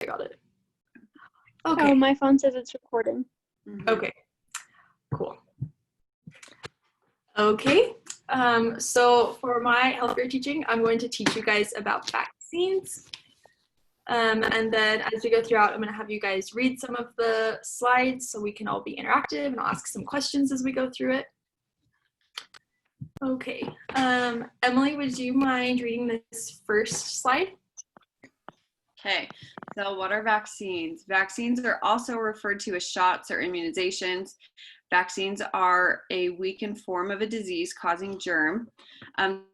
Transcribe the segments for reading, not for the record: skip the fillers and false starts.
I got it. Okay. Oh, my phone says it's recording. Okay, cool. Okay, so for my healthcare teaching, I'm going to teach you guys about vaccines. And then as we go throughout, I'm going to have you guys read some of the slides so we can all be interactive, and I'll ask some questions as we go through it. Okay, Emily, would you mind reading this first slide? Okay, so what are vaccines? Vaccines are also referred to as shots or immunizations. Vaccines are a weakened form of a disease-causing germ.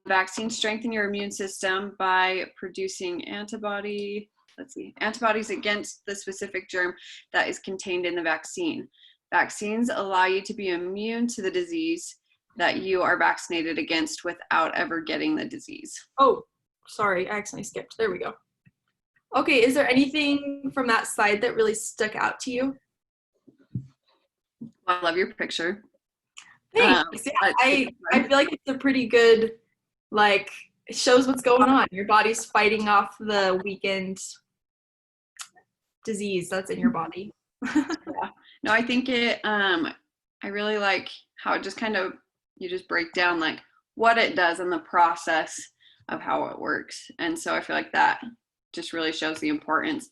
Vaccines strengthen your immune system by producing antibodies against the specific germ that is contained in the vaccine. Vaccines allow you to be immune to the disease that you are vaccinated against without ever getting the disease. Oh, sorry, I accidentally skipped. There we go. Okay, is there anything from that slide that really stuck out to you? I love your picture. Thanks. Yeah, I feel like it's a pretty good, like, it shows what's going on. Your body's fighting off the weakened disease that's in your body. Yeah. No, I think I really like how it just kind of, you just break down like what it does and the process of how it works. And so I feel like that just really shows the importance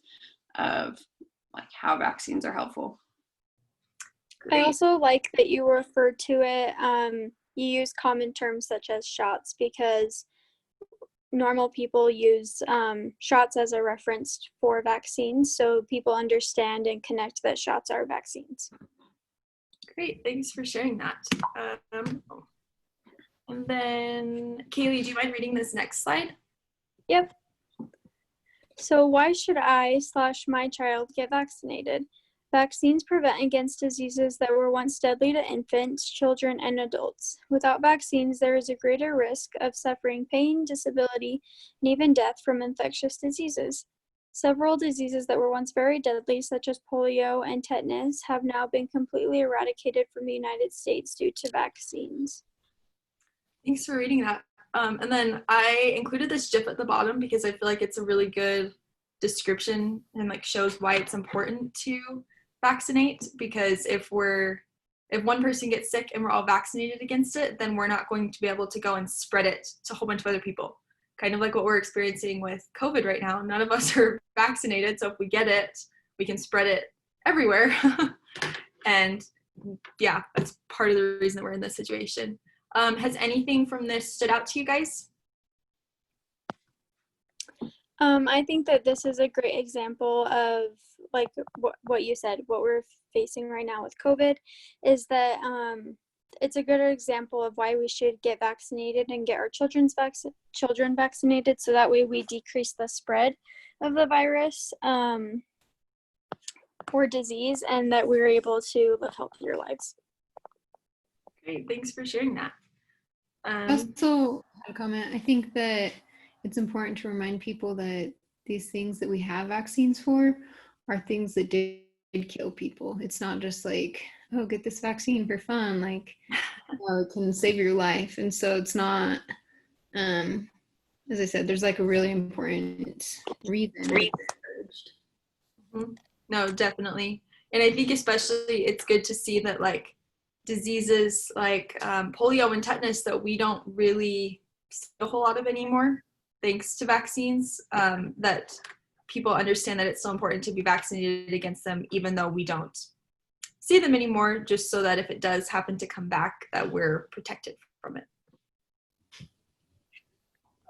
of like how vaccines are helpful. Great. I also like that you referred to it, you use common terms such as shots, because normal people use shots as a reference for vaccines, so people understand and connect that shots are vaccines. Great, thanks for sharing that. And then, Kaylee, do you mind reading this next slide? Yep. So why should I/my child get vaccinated? Vaccines prevent against diseases that were once deadly to infants, children, and adults. Without vaccines, there is a greater risk of suffering pain, disability, and even death from infectious diseases. Several diseases that were once very deadly, such as polio and tetanus, have now been completely eradicated from the United States due to vaccines. Thanks for reading that. And then I included this GIF at the bottom because I feel like it's a really good description and like shows why it's important to vaccinate, because if one person gets sick and we're all vaccinated against it, then we're not going to be able to go and spread it to a whole bunch of other people. Kind of like what we're experiencing with COVID right now. None of us are vaccinated, so if we get it, we can spread it everywhere. And yeah, that's part of the reason that we're in this situation. Has anything from this stood out to you guys? I think that this is a great example of like what you said, what we're facing right now with COVID, is that it's a good example of why we should get vaccinated and get our children vaccinated, so that way we decrease the spread of the virus or disease, and that we're able to live healthier lives. Great, thanks for sharing that. I also had a comment. I think that it's important to remind people that these things that we have vaccines for are things that did kill people. It's not just like, oh, get this vaccine for fun. Like, it can save your life. And so it's not, as I said, there's like a really important reason. No, definitely. And I think especially it's good to see that like diseases like polio and tetanus that we don't really see a whole lot of anymore, thanks to vaccines, that people understand that it's so important to be vaccinated against them, even though we don't see them anymore, just so that if it does happen to come back, that we're protected from it.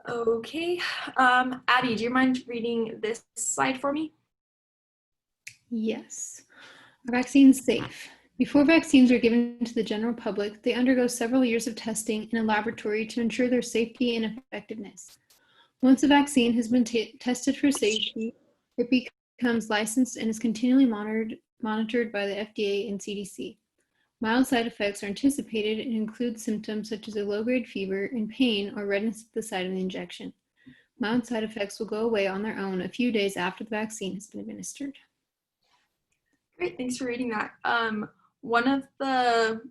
Okay, Addie, do you mind reading this slide for me? Yes. Are vaccines safe? Before vaccines are given to the general public, they undergo several years of testing in a laboratory to ensure their safety and effectiveness. Once a vaccine has been tested for safety, it becomes licensed and is continually monitored by the FDA and CDC. Mild side effects are anticipated and include symptoms such as a low-grade fever and pain or redness at the site of the injection. Mild side effects will go away on their own a few days after the vaccine has been administered. Great, thanks for reading that. One of the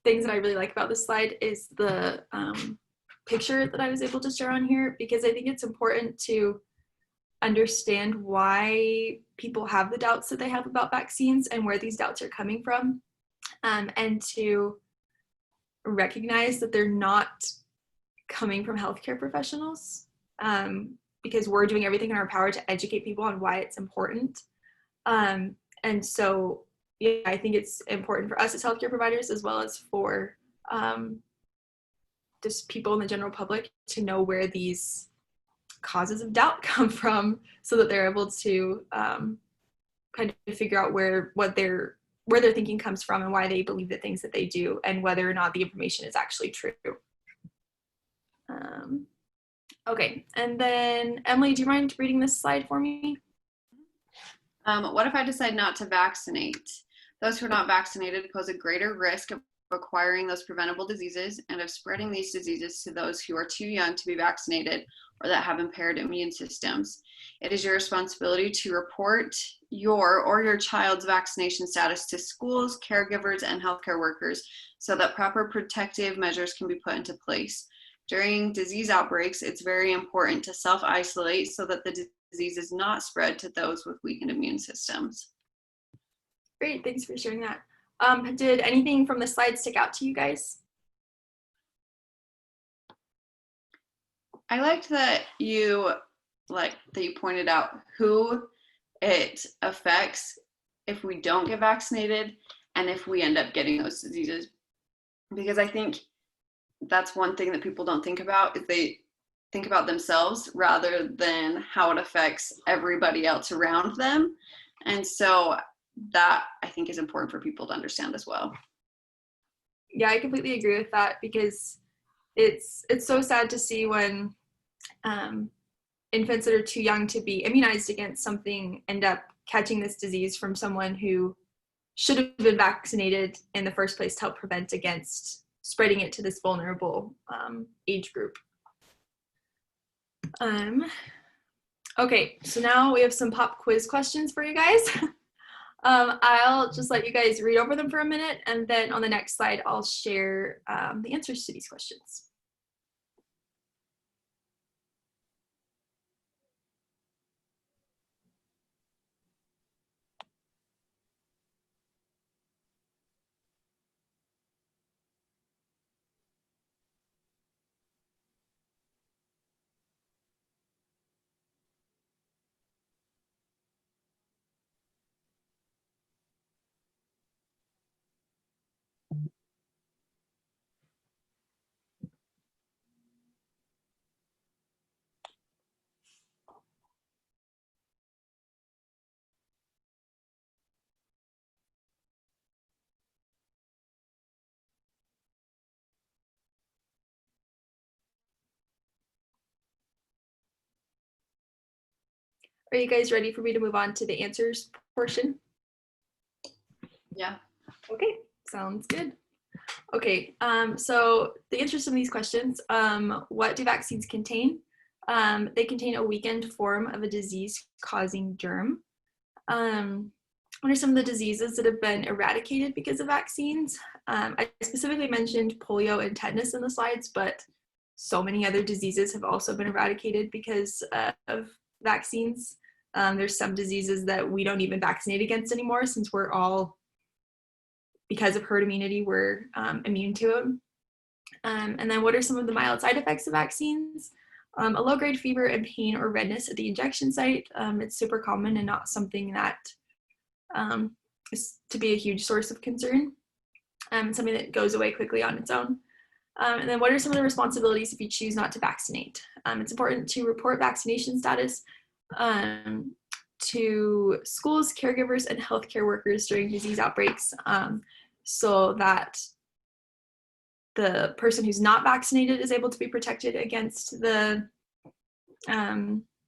things that I really like about this slide is the picture that I was able to share on here, because I think it's important to understand why people have the doubts that they have about vaccines and where these doubts are coming from, and to recognize that they're not coming from healthcare professionals, because we're doing everything in our power to educate people on why it's important. And so, yeah, I think it's important for us as healthcare providers, as well as for just people in the general public, to know where these causes of doubt come from, so that they're able to kind of figure out where their thinking comes from and why they believe the things that they do, and whether or not the information is actually true. Okay, and then Emily, do you mind reading this slide for me? What if I decide not to vaccinate? Those who are not vaccinated pose a greater risk of acquiring those preventable diseases and of spreading these diseases to those who are too young to be vaccinated or that have impaired immune systems. It is your responsibility to report your or your child's vaccination status to schools, caregivers, and healthcare workers so that proper protective measures can be put into place. During disease outbreaks, it's very important to self-isolate so that the disease is not spread to those with weakened immune systems. Great, thanks for sharing that. Did anything from the slide stick out to you guys? I liked that you pointed out who it affects if we don't get vaccinated and if we end up getting those diseases, because I think that's one thing that people don't think about, is they think about themselves rather than how it affects everybody else around them. And so that, I think, is important for people to understand as well. Yeah, I completely agree with that, because it's so sad to see when infants that are too young to be immunized against something end up catching this disease from someone who should have been vaccinated in the first place to help prevent against spreading it to this vulnerable age group. Okay, so now we have some pop quiz questions for you guys. I'll just let you guys read over them for a minute, and then on the next slide, I'll share the answers to these questions. Are you guys ready for me to move on to the answers portion? Yeah. Okay, sounds good. Okay, so the answers to these questions, what do vaccines contain? They contain a weakened form of a disease-causing germ. What are some of the diseases that have been eradicated because of vaccines? I specifically mentioned polio and tetanus in the slides, but so many other diseases have also been eradicated because of vaccines. There's some diseases that we don't even vaccinate against anymore, since we're all, because of herd immunity, we're immune to them. And then what are some of the mild side effects of vaccines? A low-grade fever and pain or redness at the injection site. It's super common and not something that is to be a huge source of concern. Something that goes away quickly on its own. And then what are some of the responsibilities if you choose not to vaccinate? It's important to report vaccination status to schools, caregivers, and healthcare workers during disease outbreaks, so that the person who's not vaccinated is able to be protected against the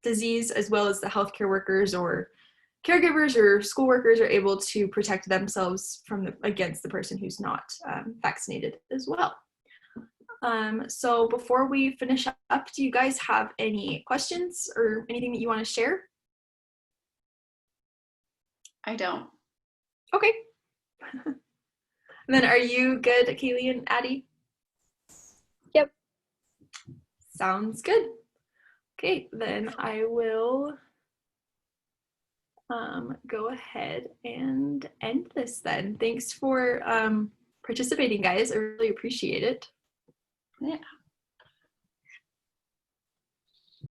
disease, as well as the healthcare workers or caregivers or school workers are able to protect themselves against the person who's not vaccinated as well. So before we finish up, do you guys have any questions or anything that you want to share? I don't. Okay. And then are you good, Kaylee and Addie? Yep. Sounds good. Okay, then I will go ahead and end this then. Thanks for participating, guys. I really appreciate it. Yeah.